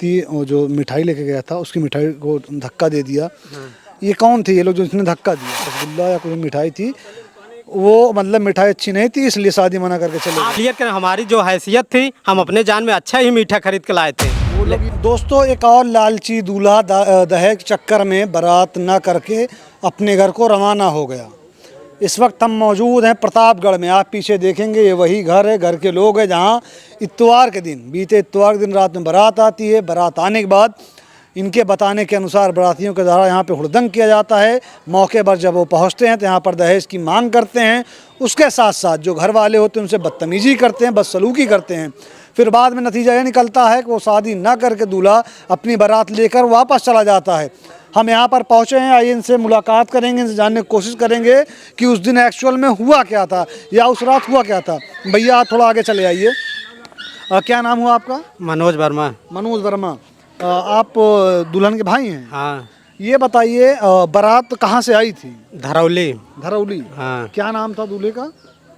वो जो मिठाई लेके गया था उसकी मिठाई को धक्का दे दिया। ये कौन थे ये लोग जो इसने धक्का दिया? रसगुल्ला या कोई मिठाई थी, वो मतलब मिठाई अच्छी नहीं थी इसलिए शादी मना करके चले गए। क्लियर करें, हमारी जो हैसियत थी, हम अपने जान में अच्छा ही मीठा खरीद के लाए थे। दोस्तों, एक और लालची दूल्हा दहेज चक्कर में बारात ना करके अपने घर को रवाना हो गया। इस वक्त हम मौजूद हैं प्रतापगढ़ में। आप पीछे देखेंगे ये वही घर है, घर के लोग हैं जहां इतवार के दिन, बीते इतवार के दिन रात में बारात आती है। बारात आने के बाद इनके बताने के अनुसार बारातियों के द्वारा यहाँ पे हुड़दंग किया जाता है। मौके पर जब वो पहुँचते हैं तो यहाँ पर दहेज की मांग करते हैं। उसके साथ साथ जो घर वाले होते हैं उनसे बदतमीजी करते हैं, बदसलूकी करते हैं। फिर बाद में नतीजा ये निकलता है कि वो शादी ना करके दूल्हा अपनी बारात लेकर वापस चला जाता है। हम यहाँ पर पहुँचे हैं, आइए इनसे मुलाकात करेंगे, इनसे जानने की कोशिश करेंगे कि उस दिन एक्चुअल में हुआ क्या था या उस रात हुआ क्या था। भैया आप थोड़ा आगे चले आइए। क्या नाम हुआ आपका? मनोज वर्मा। मनोज वर्मा। आप दुल्हन के भाई हैं? हाँ। ये बताइए, बारात कहाँ से आई थी? धरौली। धरौली। हाँ। क्या नाम था दूल्हे का?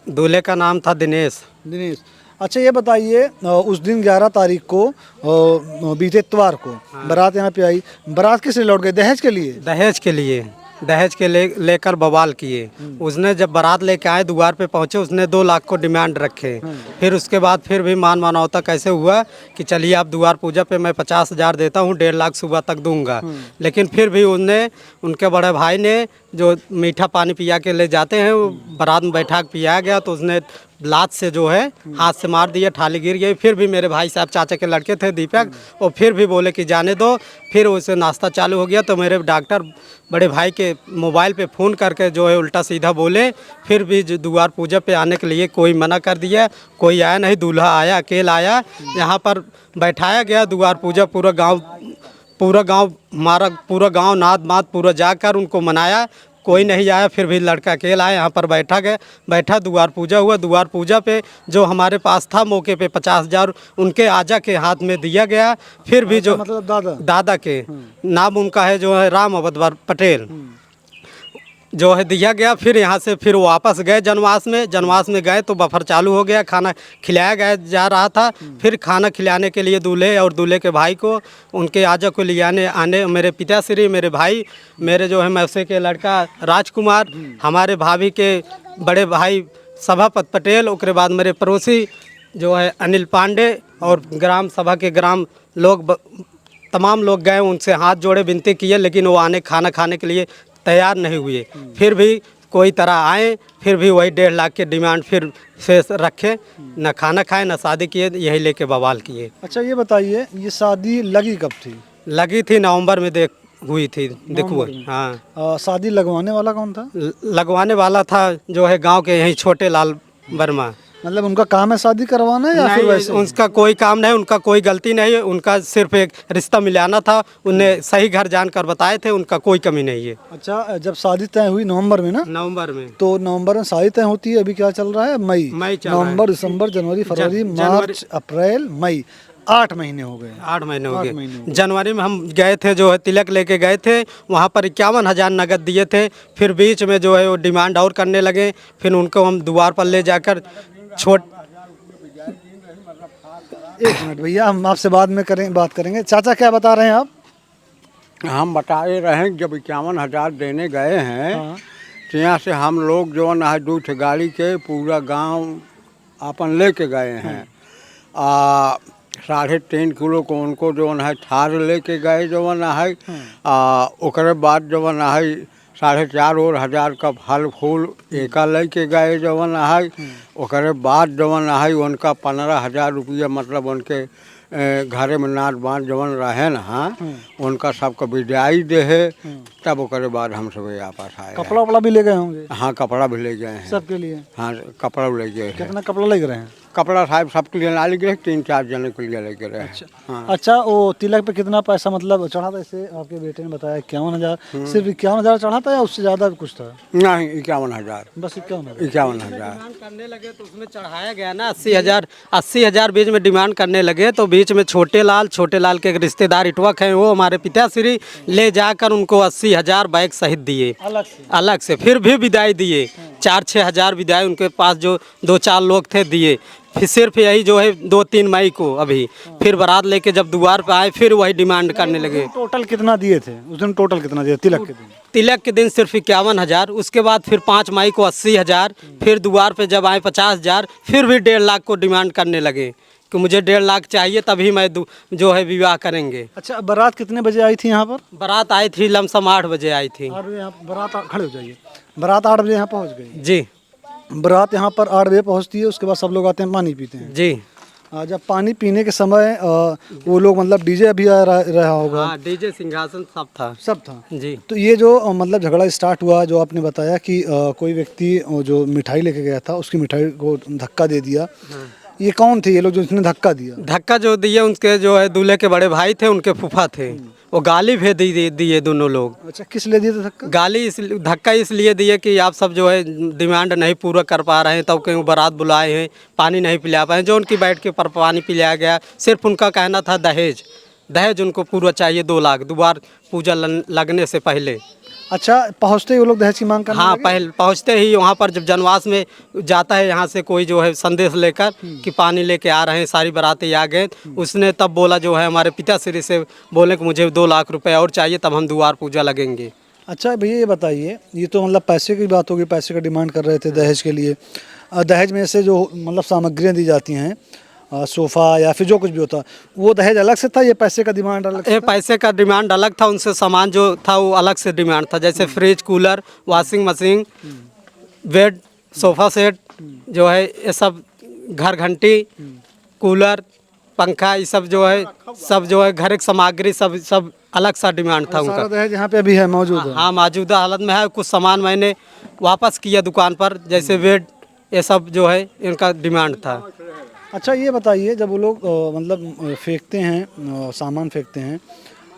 दूल्हे का नाम था दिनेश। दिनेश। अच्छा ये बताइए, उस दिन 11 तारीख को बीते इतवार को बारात यहाँ पे आई। बारात किस लिए लौट गए? दहेज के लिए? दहेज के लिए, दहेज के लेकर बवाल किए। उसने जब बारात लेके आए, द्वार पे पहुंचे, उसने 2 लाख को डिमांड रखे। फिर उसके बाद फिर भी मानवता कैसे हुआ कि चलिए आप द्वार पूजा पे मैं 50,000 देता हूँ, 1.5 लाख सुबह तक दूंगा। लेकिन फिर भी उनके बड़े भाई ने जो मीठा पानी पिया के ले जाते हैं, वो बारात में बैठा के पिया गया तो उसने लात से जो है हाथ से मार दिया, थाली गिर गई। फिर भी मेरे भाई साहब चाचा के लड़के थे दीपक, और फिर भी बोले कि जाने दो। फिर उसे नाश्ता चालू हो गया तो मेरे डॉक्टर बड़े भाई के मोबाइल पे फ़ोन करके जो है उल्टा सीधा बोले। फिर भी जो द्वार पूजा पे आने के लिए कोई मना कर दिया, कोई आया नहीं। दूल्हा आया, अकेला आया, यहाँ पर बैठाया गया। द्वार पूजा पूरा गांव हमारा पूरा गांव नाद माद पूरा जाकर उनको मनाया। कोई नहीं आया, फिर भी लड़का अकेला आया, यहाँ पर बैठा द्वार पूजा हुआ। द्वार पूजा पे जो हमारे पास था मौके पे 50,000 उनके आजा के हाथ में दिया गया। फिर भी जो मतलब दादा के नाम उनका है जो है राम अवध पटेल जो है दिया गया। फिर यहाँ से फिर वापस गए जनवास में गए तो बफर चालू हो गया, खाना खिलाया जा रहा था। फिर खाना खिलाने के लिए दूल्हे और दूल्हे के भाई को उनके आजा को ले आने मेरे पिताश्री, मेरे भाई, मेरे जो है मौसे के लड़का राजकुमार, हमारे भाभी के बड़े भाई सभापत पटेल, उसके बाद मेरे पड़ोसी जो है अनिल पांडे और ग्राम सभा के ग्राम लोग, तमाम लोग गए, उनसे हाथ जोड़े विनती किए, लेकिन वो खाना खाने के लिए तैयार नहीं हुए। फिर भी कोई तरह आए, फिर भी वही 1.5 लाख के डिमांड फिर से रखे, न खाना खाए न शादी किए, यही लेके बवाल किए। अच्छा ये बताइए, ये शादी लगी कब थी? लगी थी नवंबर में हुई थी। देखो हाँ। शादी लगवाने वाला कौन था? लगवाने वाला था जो है गांव के यही छोटे लाल वर्मा। मतलब उनका काम है शादी करवाना या फिर वैसे? उनका कोई काम नहीं, उनका कोई गलती नहीं है, उनका सिर्फ एक रिश्ता मिलाना था। उन्हें सही घर जानकर बताए थे, उनका कोई कमी नहीं है। अच्छा, जब शादी तय हुई नवंबर में ना? नवंबर में। तो नवंबर में शादी तय होती है। अभी क्या चल रहा है? मई नवंबर दिसंबर जनवरी फरवरी मार्च अप्रैल मई, 8 महीने हो गए। 8 महीने हो गए। जनवरी में हम गए थे, जो है तिलक लेके गए थे, वहाँ पर 51,000 नगद दिए थे। फिर बीच में जो है वो डिमांड और करने लगे। फिर उनको हम द्वार पर ले जाकर एक मिनट भैया, हम आपसे बाद में बात करेंगे। चाचा क्या बता रहे हैं आप? हम बता रहे हैं जब 51,000 देने गए हैं तो यहाँ से हम लोग जो है 2 गाड़ी के पूरा गांव अपन लेके गए हैं। 3.5 किलो को उनको जो है थार लेके गए जो है। उसके बाद जो है 4,500 का फल फूल एका लेके गए जो है। उसके बाद जो है उनका 15,000 रुपया, मतलब उनके घरे में नाच बाँच जवन रहे ना, उनका सबका विदाई दे है। तब उसके बाद हम सब वापस आए। कपड़ा वपड़ा भी ले गए होंगे? हाँ, कपड़ा भी ले गए हैं सबके लिए। हाँ, कपड़ा ले गए। कितना कपड़ा ले गए हैं? कपड़ा साहब सबके लिए ना ले गए, 3-4 जने के लिए लेके रहे। अच्छा, वो तिलक पे कितना पैसा मतलब चढ़ा था? इसे आपके बेटे ने बताया 51,000। सिर्फ 51,000 चढ़ा था या उससे ज्यादा कुछ था? नहीं, 51,000 बस। 51,000 करने लगे तो उसमें चढ़ाया गया ना 80,000 बीच में डिमांड करने लगे तो बीच में छोटे लाल के एक रिश्तेदार इटवक हैं, वो हमारे पिताश्री ले जाकर उनको 80,000 बैग सहित दिए अलग से। फिर भी विदाई दिए। 4-6 हज़ार विदाई उनके पास जो 2-4 लोग थे दिए। फिर सिर्फ यही जो है 2-3 मई को अभी फिर बारात लेके जब द्वार पे आए फिर वही डिमांड करने लगे। टोटल कितना दिए थे उस दिन? टोटल कितना दिए तिलक के दिन? तिलक के दिन सिर्फ 51,000, उसके बाद फिर 5 मई को 80,000, फिर द्वार पे जब आए 50,000, फिर भी 1.5 लाख को डिमांड करने लगे कि मुझे 1.5 लाख चाहिए तभी मैं जो है विवाह करेंगे। अच्छा, बारात कितने बजे आई थी यहाँ पर? बारात आई थी लमसम 8 बजे आई थी। 8 बजे यहाँ बारात खड़े हो जाइए। बारात 8 बजे यहाँ पहुँच गई। जी बारात यहाँ पर 8 बजे पहुँचती है, उसके बाद सब लोग आते हैं पानी पीते हैं। जी जब पानी पीने के समय वो लोग मतलब डीजे अभी आ रहा होगा? हाँ, डीजे सिंहासन सब था। सब था। जी तो ये जो मतलब झगड़ा स्टार्ट हुआ, जो आपने बताया कि कोई व्यक्ति जो मिठाई लेके गया था उसकी मिठाई को धक्का दे दिया, ये कौन थे ये लोग जो इसने धक्का दिया? धक्का जो दिए उनके जो है दूल्हे के बड़े भाई थे, उनके फूफा थे। वो गाली भी दिए दोनों लोग। अच्छा, किस लिए दिए थे धक्का? गाली धक्का इसलिए दिए कि आप सब जो है डिमांड नहीं पूरा कर पा रहे हैं, तब कहीं बारात बुलाए हैं, पानी नहीं पिला पाए। जो उनकी बैठ के पर पानी पिलाया गया, सिर्फ उनका कहना था दहेज उनको पूरा चाहिए 2 लाख द्वार पूजा लगने से पहले। अच्छा, पहुँचते ही वो लोग दहेज की मांग करने हाँ, लगे? पहले पहुँचते ही वहाँ पर जब जनवास में जाता है यहाँ से कोई जो है संदेश लेकर कि पानी लेके आ रहे हैं, सारी बारातें आ गए, उसने तब बोला जो है हमारे पिताश्री से बोले कि मुझे 2 लाख रुपए और चाहिए तब हम द्वार पूजा लगेंगे। अच्छा भैया, ये बताइए, ये तो मतलब पैसे की बात होगी, पैसे का डिमांड कर रहे थे दहेज के लिए। दहेज में से जो मतलब सामग्रियाँ दी जाती हैं, सोफ़ा या फिर जो कुछ भी होता, वो दहेज अलग से था, ये पैसे का डिमांड अलग से ये था? पैसे का डिमांड अलग था, उनसे सामान जो था वो अलग से डिमांड था, जैसे fridge, cooler, washing machine, bed, sofa set जो है ये सब, घर घंटी, कूलर, पंखा, ये सब जो है घर की सामग्री सब अलग सा डिमांड था सारा उनका। दहेज यहाँ पे अभी है, मौजूद है? हाँ, मौजूदा हालत में है। कुछ सामान मैंने वापस किया दुकान पर, जैसे बेड, ये सब जो है इनका डिमांड था। अच्छा, ये बताइए, जब वो लोग मतलब फेंकते हैं, सामान फेंकते हैं,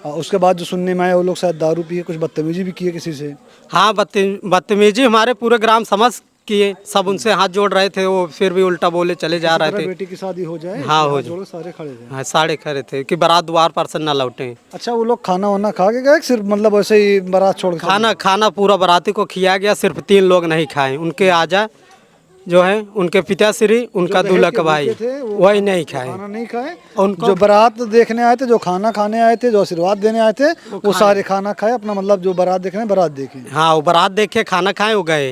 उसके बाद जो सुनने में आया वो लोग शायद दारू पिए, कुछ बदतमीजी भी किए किसी से? हाँ, बदतमीजी हमारे पूरे ग्राम समझ किए, सब उनसे हाथ जोड़ रहे थे, वो फिर भी उल्टा बोले चले जा रहे थे। बेटी की शादी हो जाए, हाँ, हो हाथ जाए। जोड़ो, सारे खड़े थे। हाँ, साढ़े खड़े थे कि बारात द्वार पर से न लौटे। अच्छा, वो लोग खाना वाना खा के गए, सिर्फ मतलब वैसे ही बारात छोड़ के? खाना पूरा बाराती को खिया गया, सिर्फ 3 लोग नहीं खाए। उनके आजा जो है उनके पिताश्री, उनका दूल्हा का भाई, वही नहीं खाए। खाना नहीं खाए। उनको जो बारात देखने आए थे, जो खाना खाने आए थे, जो आशीर्वाद देने आए थे, वो सारे खाना खाए अपना, मतलब जो बारात देखने बारात देखे। हाँ, वो बारात देखे, खाना खाए, वो गए।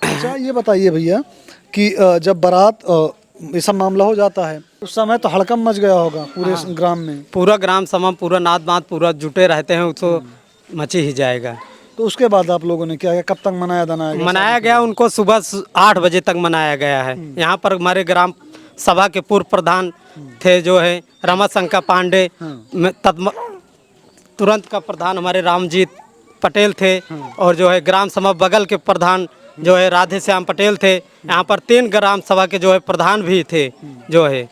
अच्छा, ये बताइए भैया कि जब बारात ये सब मामला हो जाता है, उस समय तो हड़कंप मच गया होगा पूरे ग्राम में? पूरा ग्राम समम, पूरा नात बात पूरा जुटे रहते हैं, उसको मची ही जाएगा। तो उसके बाद आप लोगों ने क्या किया? कब तक मनाया गया उनको सुबह 8 बजे तक मनाया गया है। यहाँ पर हमारे ग्राम सभा के पूर्व प्रधान थे जो है रमाशंकर पांडे, तुरंत का प्रधान हमारे रामजीत पटेल थे, और जो है ग्राम सभा बगल के प्रधान जो है राधे श्याम पटेल थे। यहाँ पर 3 ग्राम सभा के जो है प्रधान भी थे जो है,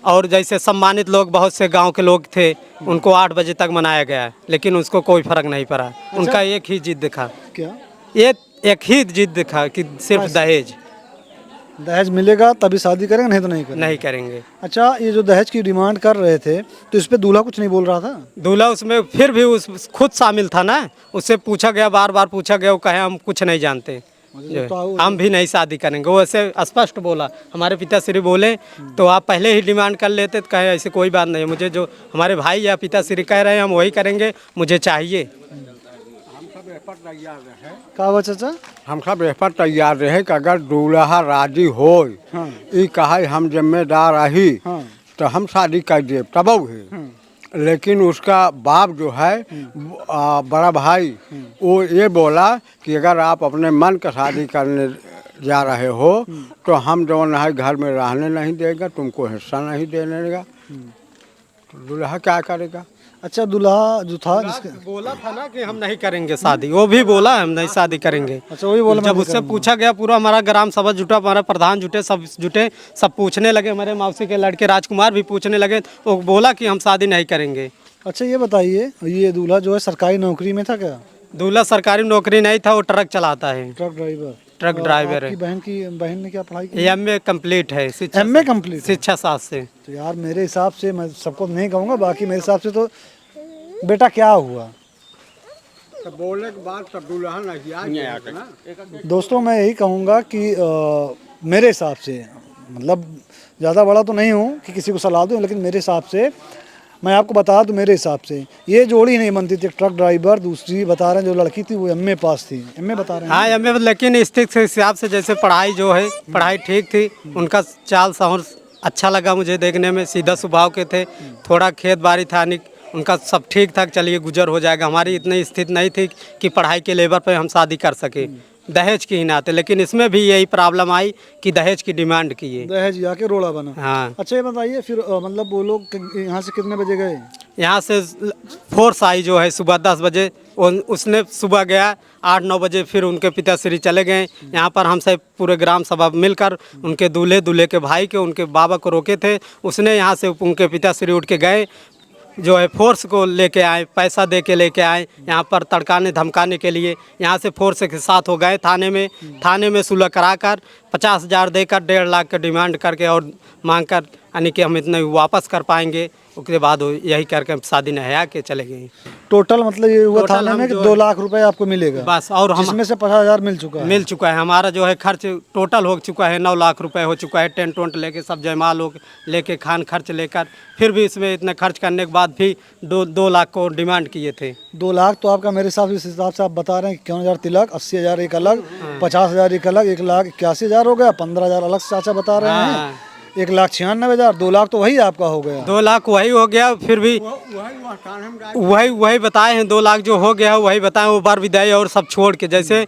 और जैसे सम्मानित लोग बहुत से गांव के लोग थे, उनको 8 बजे तक मनाया गया, लेकिन उसको कोई फर्क नहीं पड़ा। उनका एक ही जिद दिखा, क्या? ये एक ही जिद दिखा कि सिर्फ दहेज मिलेगा तभी शादी करेंगे, नहीं तो नहीं करेंगे। अच्छा, ये जो दहेज की डिमांड कर रहे थे, तो इस पे दूल्हा कुछ नहीं बोल रहा था? दूल्हा उसमें फिर भी खुद शामिल था ना, उससे पूछा गया, बार बार पूछा गया, वो कहे हम कुछ नहीं जानते, हम भी नहीं शादी करेंगे। वो ऐसे स्पष्ट बोला। हमारे पिताश्री बोले तो आप पहले ही डिमांड कर लेते, तो कहे ऐसे कोई बात नहीं, मुझे जो हमारे भाई या पिताश्री कह रहे हैं हम वही करेंगे, मुझे चाहिए। का हुआ चाचा? हम सब इस पर तैयार रहे कि अगर दूल्हा राजी हो, ये कहा हम जिम्मेदार रही, तो हम शादी कर दिए तब ही। लेकिन उसका बाप जो है बड़ा भाई, वो ये बोला कि अगर आप अपने मन का शादी करने जा रहे हो तो हम जो है घर में रहने नहीं देगा, तुमको हिस्सा नहीं देने देगा। तो दूल्हा क्या करेगा? अच्छा, दूल्हा जो था जिसके बोला था ना कि हम नहीं करेंगे शादी, वो भी बोला हम नहीं शादी करेंगे। अच्छा, वही बोला। जब उससे पूछा गया, पूरा हमारा ग्राम सभा जुटा, हमारा प्रधान जुटे, सब पूछने लगे, हमारे मौसी के लड़के राजकुमार भी पूछने लगे, वो बोला कि हम शादी नहीं करेंगे। अच्छा, ये बताइए, ये दूल्हा जो है सरकारी नौकरी में था क्या? दूल्हा सरकारी नौकरी नहीं था, वो ट्रक चलाता है, ट्रक ड्राइवर है। बहन ने क्या पढ़ाई की? MA कंप्लीट है, MA कंप्लीट, शिक्षा शास्त्र से। तो यार मेरे हिसाब से, मैं सबको नहीं कहूँगा, बाकी मेरे हिसाब से तो बेटा क्या हुआ? तो बोले के बाद सब दुल्हन नहीं आ ना। दोस्तों मैं यही कहूँगा कि मेरे हिसाब से मतलब ज़्यादा बड़ा तो नहीं हूँ कि किसी को सलाह दूँ, लेकिन मेरे हिसाब से मैं आपको बता दूँ, मेरे हिसाब से ये जोड़ी नहीं बनती थी। एक ट्रक ड्राइवर, दूसरी बता रहे हैं जो लड़की थी वो एमए पास थी, एमए बता रहे हैं। हाँ एम ए, लेकिन स्थिति के हिसाब से जैसे पढ़ाई जो है पढ़ाई ठीक थी, उनका चाल सहर अच्छा लगा मुझे देखने में, सीधा स्वभाव के थे, थोड़ा खेत बाड़ी था, उनका सब ठीक ठाक, चलिए गुजर हो जाएगा। हमारी इतनी स्थिति नहीं थी कि पढ़ाई के लेवल पर हम शादी कर सके दहेज के ही नाते, लेकिन इसमें भी यही प्रॉब्लम आई कि दहेज की डिमांड की है। दहेज आके रोड़ा बना। हाँ अच्छा ये बताइए फिर मतलब वो लोग यहाँ से कितने बजे गए? यहाँ से फोर्स आई जो है सुबह 10 बजे, उसने सुबह गया 8-9 बजे, फिर उनके पिताश्री चले गए। यहाँ पर हम सब पूरे ग्राम सभा मिलकर उनके दूल्हे के भाई के, उनके बाबा को रोके थे। उसने यहाँ से उनके पिताश्री उठ के गए, जो है फोर्स को लेके आए, पैसा दे के लेके आए यहाँ पर तड़काने धमकाने के लिए। यहाँ से फोर्स के साथ हो गए थाने में सुलह कराकर 50,000 देकर 1.5 लाख का डिमांड करके और मांग कर, यानी कि हम इतने वापस कर पाएंगे। उसके बाद यही करके शादी नहा के चले गए। टोटल मतलब ये हुआ टोटल थाने में हम कि जो 2 लाख रुपए आपको मिलेगा बस, और हम जिसमें से 50,000 मिल चुका है। हमारा जो है खर्च टोटल हो चुका है 9 लाख रुपए हो चुका है। टेंट वेंट लेके सब जयमाल हो लेके खान खर्च लेकर, फिर भी इसमें इतने खर्च करने के बाद भी 2 लाख को डिमांड किए थे। 2 लाख तो आपका मेरे हिसाब से, इस हिसाब से आप बता रहे हैं 51,000 तिलक, 80,000 एक अलग, 50,000 एक अलग, 1,81,000 हो गया, 15,000 अलग से चाचा बता रहे हैं, 1,96,000, 2 लाख तो वही आपका हो गया। 2 लाख वही हो गया, फिर भी वही बताए हैं। 2 लाख जो हो गया वही बताए, वो बार विदाई और सब छोड़ के, जैसे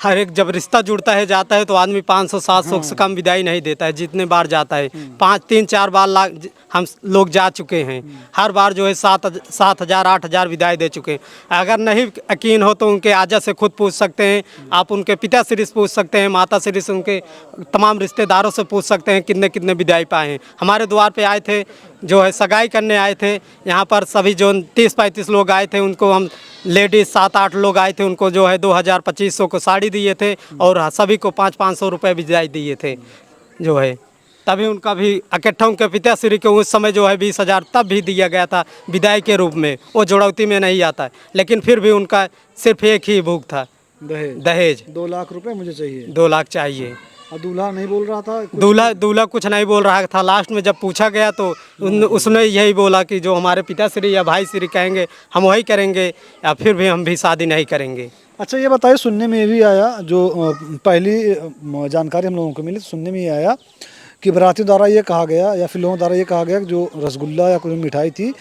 हर एक जब रिश्ता जुड़ता है जाता है तो आदमी 500-700 से कम विदाई नहीं देता है। जितने बार जाता है 3-4 बार हम लोग जा चुके हैं, हर बार जो है 7,000 8,000 विदाई दे चुके हैं। अगर नहीं यकीन हो तो उनके आजा से खुद पूछ सकते हैं आप, उनके पिताश्री से पूछ सकते हैं, माताश्री से, उनके तमाम रिश्तेदारों से पूछ सकते हैं कितने कितने विदाई पाए हैं। हमारे द्वार पे आए थे, जो है सगाई करने आए थे यहाँ पर, सभी जो 30-35 लोग आए थे, उनको हम लेडीज़ 7-8 लोग आए थे, उनको जो है 2,000-2,500 को साड़ी दिए थे और सभी को 500-500 रुपये विदाई दिए थे। जो है तभी उनका भी इकट्ठा उनके पिताश्री को उस समय जो है 20,000 तब भी दिया गया था विदाई के रूप में। वो जोड़ौती में नहीं आता, लेकिन फिर भी उनका सिर्फ एक ही भूख था, दहेज। 2 लाख रुपए मुझे चाहिए, 2 लाख चाहिए। और दूल्हा नहीं बोल रहा था कुछ? दूल्हा कुछ नहीं बोल रहा था। लास्ट में जब पूछा गया तो उसने यही बोला कि जो हमारे पिताश्री या भाई श्री कहेंगे हम वही करेंगे, या फिर भी हम भी शादी नहीं करेंगे। अच्छा ये बताइए, सुनने में ये भी आया, जो पहली जानकारी हम लोगों को मिली, सुनने में ये आया कि बारातियों द्वारा ये कहा गया या फिर लोगों द्वारा ये कहा गया कि जो रसगुल्ला या कोई मिठाई थी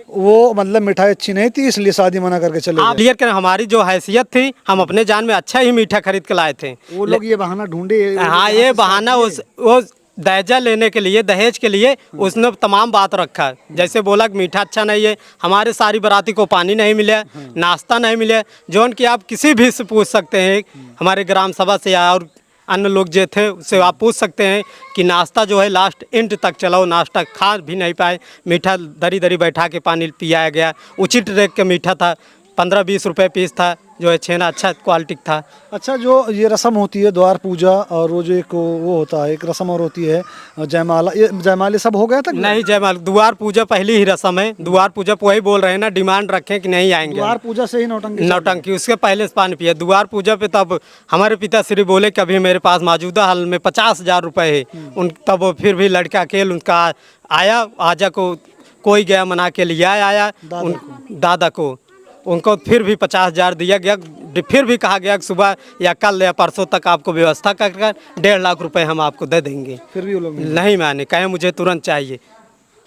वो मतलब मिठाई अच्छी नहीं थी, इसलिए शादी मना करके चले आप गए। क्लियर करें, हमारी जो हैसियत थी, हम अपने जान में अच्छा ही मीठा खरीद के लाए थे। वो लोग ये बहाना ढूंढे। हाँ, ये बहाना वो दहेजा लेने के लिए, दहेज के लिए उसने तमाम बात रखा। जैसे बोला कि मीठा अच्छा नहीं है, हमारे सारी बाराती को पानी नहीं मिला, नाश्ता नहीं मिला, जो कि आप किसी भी से पूछ सकते हैं, हमारे ग्राम सभा से या और अन्य लोग जो थे उससे आप पूछ सकते हैं कि नाश्ता जो है लास्ट एंड तक चला, वो नाश्ता खा भी नहीं पाए। मीठा दरी दरी बैठा के पानी पियाया गया, उचित रेट का मीठा था, 15-20 रुपये पीस था, जो है छेना अच्छा क्वालिटी था। अच्छा जो ये रस्म होती है द्वार पूजा, और वो जो एक वो होता है एक रस्म और होती है जयमाला, ये जयमाले सब हो गया था? नहीं, जयमाल द्वार पूजा पहली ही रस्म है। द्वार पूजा वही बोल रहे हैं ना, डिमांड रखें कि नहीं आएंगे। द्वार पूजा से ही नौटंकी उसके पहले से पानी पिया। द्वार पूजा पे तब हमारे पिताश्री बोले कि अभी मेरे पास मौजूदा हाल में 50,000 रुपये है। उन तब फिर भी लड़का अकेले उनका आया, आजा को कोई गया मना के लिए आया दादा को, उनको फिर भी 50,000 दिया गया। फिर भी कहा गया कि सुबह या कल या परसों तक आपको व्यवस्था कर 1.5 लाख रुपए हम आपको दे देंगे। फिर भी वो लोग नहीं माने, कहे मुझे तुरंत चाहिए।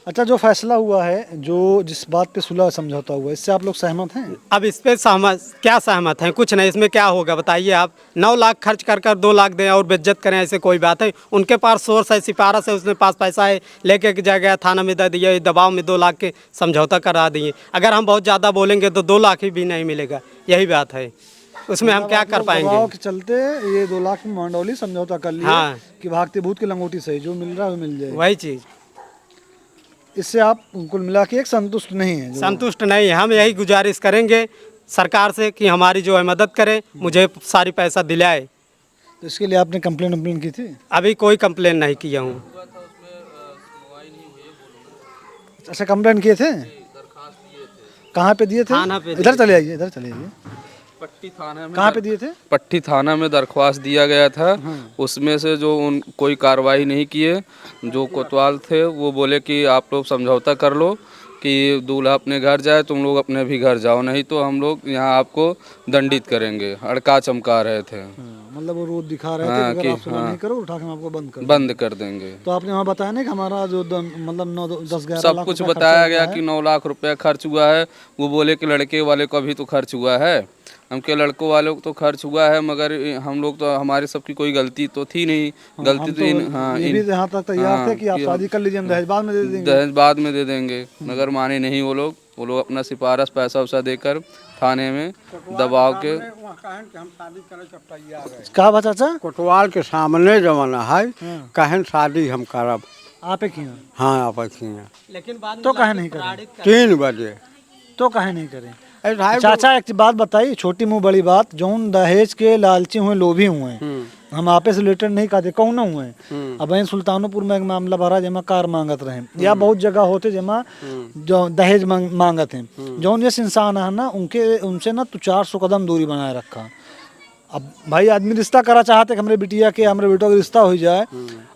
अच्छा जो फैसला हुआ है, जो जिस बात पे सुलह समझौता हुआ, इससे आप लोग सहमत हैं? अब इस पे सहमत हैं? कुछ नहीं, इसमें क्या होगा बताइए आप। 9 लाख खर्च कर 2 लाख दें और बेइज्जत करें, ऐसे कोई बात है? उनके पास सोर्स है, सिफारिश है, उसने पास पैसा है, लेके जा गया थाना में दे दिया, दबाव में 2 लाख के समझौता करा दिए। अगर हम बहुत ज़्यादा बोलेंगे तो 2 लाख ही भी नहीं मिलेगा, यही बात है। उसमें हम क्या कर पाएंगे? दबाव के चलते ये 2 लाख में मांडोली समझौता कर लिया। हाँ, कि भागते भूत की लंगोटी सही, जो मिल रहा है वो मिल जाए, वही चीज़। इससे आप कुल मिला के एक संतुष्ट नहीं है? संतुष्ट नहीं, हम यही गुजारिश करेंगे सरकार से कि हमारी जो है मदद करें, मुझे सारी पैसा दिलाए। तो इसके लिए आपने कंप्लेन की थी? अभी कोई कंप्लेन नहीं किया हूँ। अच्छा कंप्लेन किए थे? कहाँ पे दिए थे? थाना पे इधर चले आइए, इधर चले आइए। पट्टी थाना में कहाँ पे दिए थे? पट्टी थाना में दरख्वास्त दिया गया था। उसमें से जो उन कोई कार्रवाई नहीं किए, जो कोतवाल थे वो बोले कि आप लोग समझौता कर लो कि दूल्हा अपने घर जाए, तुम लोग अपने भी घर जाओ, नहीं तो हम लोग यहाँ आपको दंडित करेंगे। अड़का चमका रहे थे, मतलब वो रोड दिखा रहे थे हाँ, कि अगर कि आप सुबह नहीं करो उठा के हम आपको बंद कर देंगे। तो आपने वहाँ बताया नहीं कि हमारा जो मतलब 9-10-11 सब लाख कुछ रुपया बताया खर्चा गया हुआ कि है। 9 लाख रुपया खर्च हुआ है। वो बोले कि लड़के वाले को भी तो खर्च हुआ है। हमके लड़कों वालों को तो खर्च हुआ है, मगर हम लोग तो, हमारे सबकी कोई गलती तो थी नहीं। गलती तो ये भी यहाँ तक तैयार थे कि आप शादी कर लीजिए, हम दहेज बाद में दे देंगे। दहेज बाद में दे देंगे, मगर माने नहीं वो लोग। वो लोग अपना सिफारिश पैसा वैसा देकर थाने में दबाव के कहा बा चाचा? कोतवाल के सामने जमाना है, कहन शादी हम करब। आप एक ही हैं? हाँ आप हैं। लेकिन बाद में तो काहे नहीं करें? 3 बजे तो काहे नहीं करें? अरे ढाई चाचा एक बात बताइए, छोटी मुंह बड़ी बात, जौन दहेज के लालची हुए, लोभी हुए हैं, हम आपे से रिलेटेड नहीं कहते, कौन हुए हैं। अब वहीं सुल्तानपुर में एक मामला भरा जमा कार मांगत रहे, या बहुत जगह होते जमा जो दहेज मांगत हैं। जौन जिस इंसान है ना, उनसे ना तो 400 कदम दूरी बनाए रखा। अब भाई आदमी रिश्ता करा चाहते कि हमारे बिटिया के, हमारे बेटों का रिश्ता हो जाए,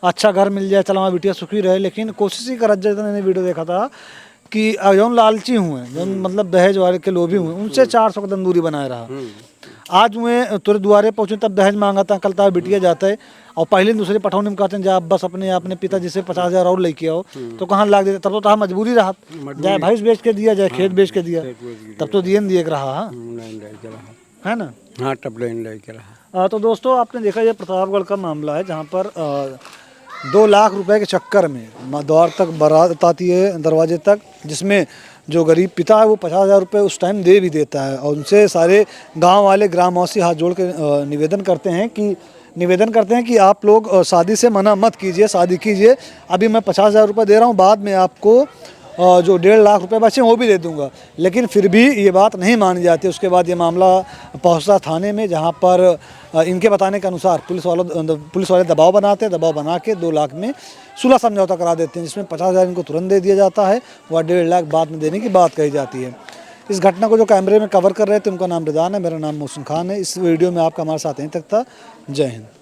अच्छा घर मिल जाए, चलो हमारी बिटिया सुखी रहे, लेकिन कोशिश ही कर, जैसे मैंने वीडियो देखा था कि जौन लालची हुए, जौन मतलब दहेज वाले के लोभी हुए, उनसे 400 कदम दूरी बनाए रहा। आज मैं तुरे द्वारे पहुँचे तब दहेज मांगा था, कल तार बिटिया जाता है और पहले दूसरे पठौनी में कहते हैं जा बस अपने पिताजी से 50,000 और लेके आओ, तो कहाँ लाग देते। तब तो मजबूरी रहा, जाए भैंस बेच के दिया, जाए खेत बेच के दिया, तब तो दिए रहा है ना। हाँ तब ले के रहा। तो दोस्तों आपने देखा ये प्रतापगढ़ का मामला है, जहाँ पर 2 लाख रुपए के चक्कर में द्वार तक बारात आती है, दरवाजे तक, जिसमें जो गरीब पिता है वो 50,000 रुपये उस टाइम दे भी देता है। और उनसे सारे गांव वाले ग्रामवासी हाथ जोड़ के निवेदन करते हैं कि आप लोग शादी से मना मत कीजिए, शादी कीजिए। अभी मैं 50,000 रुपये दे रहा हूँ, बाद में आपको जो 1.5 लाख रुपए बचे वो भी दे दूंगा। लेकिन फिर भी ये बात नहीं मानी जाती। उसके बाद ये मामला पहुंचता थाने में, जहां पर इनके बताने के अनुसार पुलिस वाले दबाव बनाते हैं, दबाव बना के 2 लाख में सुलह समझौता करा देते हैं, जिसमें 50,000 इनको तुरंत दे दिया जाता है, वह 1.5 लाख बाद में देने की बात कही जाती है। इस घटना को जो कैमरे में कवर कर रहे थे उनका नाम रिदान है, मेरा नाम मोहसिन खान है। इस वीडियो में आपका हमारे साथ यहीं तक था। जय हिंद।